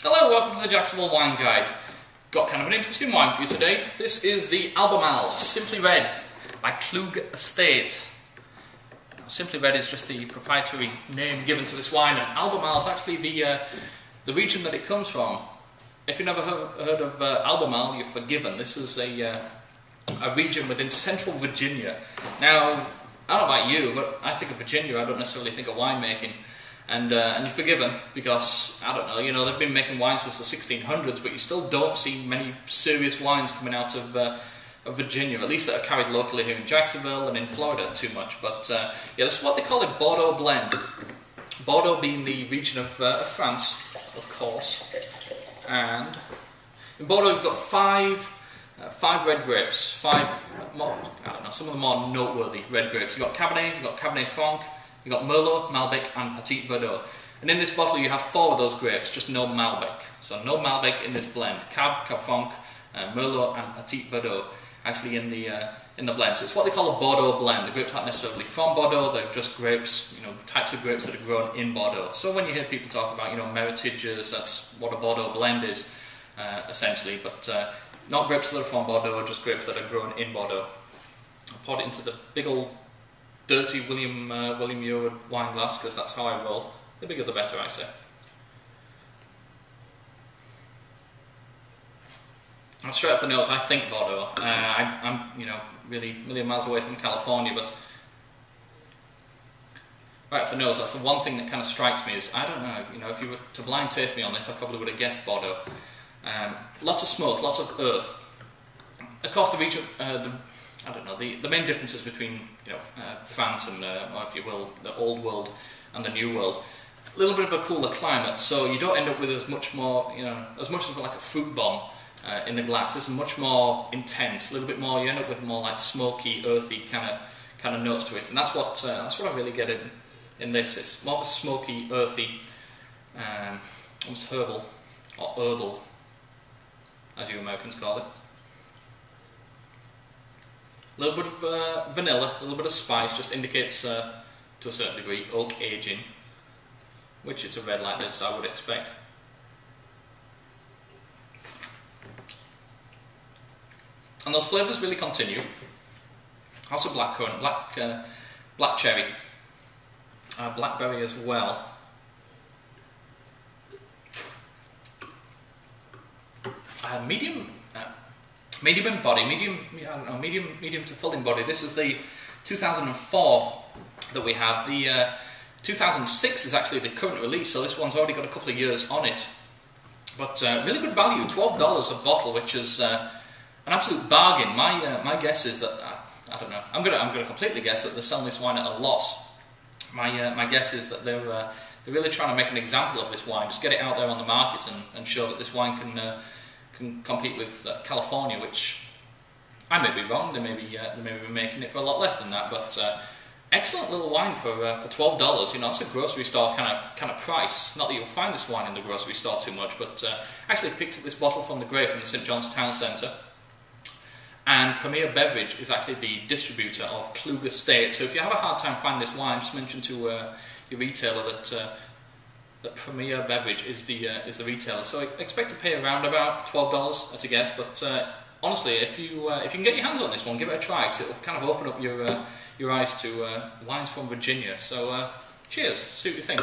Hello, welcome to the Jacksonville Wine Guide. Got kind of an interesting wine for you today. This is the Albemarle Simply Red by Kluge Estate. Now, Simply Red is just the proprietary name given to this wine, and Albemarle is actually the region that it comes from. If you've never heard of Albemarle, you're forgiven. This is a region within central Virginia. Now, I don't know about you, but I think of Virginia, I don't necessarily think of winemaking. And you're forgiven because, I don't know, they've been making wine since the 1600s, but you still don't see many serious wines coming out of Virginia, at least that are carried locally here in Jacksonville and in Florida too much. But yeah, this is what they call a Bordeaux blend. Bordeaux being the region of France, of course. And in Bordeaux you've got five red grapes, some of the more noteworthy red grapes. You've got Cabernet Franc, you've got Merlot, Malbec and Petit Verdot. And in this bottle you have 4 of those grapes, just no Malbec. So no Malbec in this blend. Cab Franc, Merlot and Petit Verdot actually in the blend. So it's what they call a Bordeaux blend. The grapes aren't necessarily from Bordeaux, they're just grapes, types of grapes that are grown in Bordeaux. So when you hear people talk about, meritages, that's what a Bordeaux blend is, essentially. But not grapes that are from Bordeaux, just grapes that are grown in Bordeaux. I poured it into the big old dirty William Ewart wine glass, because that's how I roll. The bigger the better, I say. And straight off the nose, I think Bordeaux. I'm really a million miles away from California, but right off the nose, that's the one thing that kind of strikes me is, I don't know, if you were to blind taste me on this, I probably would have guessed Bordeaux. Lots of smoke, lots of earth. Across the region, the main differences between France and, or if you will, the old world and the new world. A little bit of a cooler climate, so you don't end up with as much more, as much as like a fruit bomb in the glass. It's much more intense, a little bit more. You end up with more like smoky, earthy kind of notes to it, and that's what I really get in this. It's more of a smoky, earthy, almost herbal or herbal, as you Americans call it. A little bit of vanilla, a little bit of spice, just indicates to a certain degree oak aging, which it's a red like this I would expect. And those flavours really continue. Also blackcurrant, black cherry, blackberry as well. Medium in body, medium to full in body. This is the 2004 that we have. The 2006 is actually the current release, so this one's already got a couple of years on it. But really good value, $12 a bottle, which is an absolute bargain. My guess is that I don't know. I'm gonna completely guess that they're selling this wine at a loss. My guess is that they're really trying to make an example of this wine, just get it out there on the market and show that this wine can compete with California, which I may be wrong. They may be making it for a lot less than that, but excellent little wine for $12. It's a grocery store kind of price. Not that you'll find this wine in the grocery store too much, but actually picked up this bottle from the Grape in the St. John's Town Centre. And Premier Beverage is actually the distributor of Kluge Estate. So if you have a hard time finding this wine, just mention to your retailer that Premier Beverage is the retailer. So I expect to pay around about $12 at a guess. But honestly, if you can get your hands on this one, give it a try, because it'll kind of open up your eyes to wines from Virginia. So cheers, see what you think.